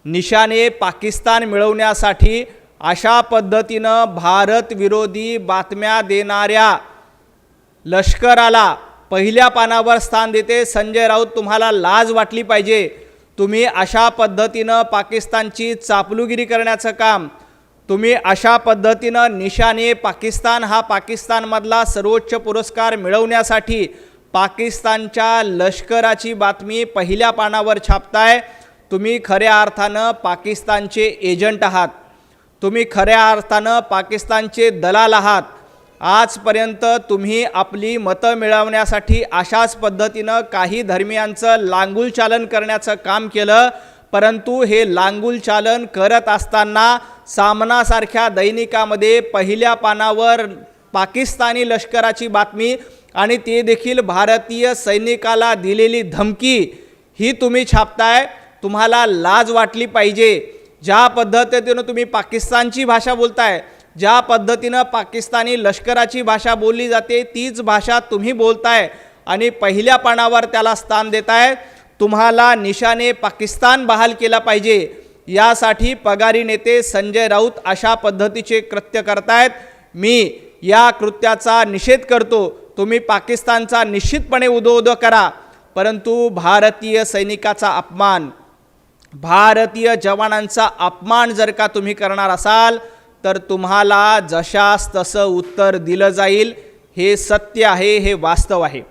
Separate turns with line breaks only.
निशाणे पाकिस्तान मिळवण्यासाठी अशा पद्धतीनं भारत विरोधी बातम्या देणाऱ्या लष्कराला पहिल्या पानावर स्थान देते। संजय राऊत, तुम्हाला लाज वाटली पाहिजे। तुम्ही अशा पद्धतीनं पाकिस्तानची चापलुगिरी करण्याचं काम, तुम्ही अशा पद्धतीनं निशाणे पाकिस्तान हा पाकिस्तानमधला सर्वोच्च पुरस्कार मिळवण्यासाठी पाकिस्तानच्या लष्कराची बातमी पहिल्या पानावर छापताय। तुम्ही खऱ्या अर्थानं पाकिस्तानचे एजंट आहात, तुम्ही खऱ्या अर्थानं पाकिस्तानचे दलाल आहात। आजपर्यंत तुम्ही आपली मतं मिळवण्यासाठी अशाच पद्धतीनं काही धर्मियांचं लांगुल चालन करण्याचं काम केलं, परंतु हे लांगुल चालन करत असताना सामनासारख्या दैनिकामध्ये पहिल्या पानावर पाकिस्तानी लष्कराची बातमी आणि ते देखील भारतीय सैनिकाला दिलेली धमकी ही तुम्ही छापताय। तुम्हाला लाज वाटली पाहिजे। ज्या पद्धतीनं तुम्ही पाकिस्तानची भाषा बोलताय, ज्या पद्धतीनं पाकिस्तानी लष्कराची भाषा बोलली जाते तीच भाषा तुम्ही बोलताय आणि पहिल्या पानावर त्याला स्थान देताय। तुम्हाला निशाणे पाकिस्तान बहाल केला पाहिजे। यासाठी पगारी नेते संजय राऊत अशा पद्धतीचे कृत्य करतायत। मी या कृत्याचा निषेध करतो। तुम्ही पाकिस्तानचा निश्चितपणे उदो करा, परंतु भारतीय सैनिकाचा अपमान, भारतीय जवानांचा अपमान जर का तुम्ही करणार असाल तर तुम्हाला जशास तसं उत्तर दिलं जाईल। हे सत्य आहे, हे वास्तव आहे।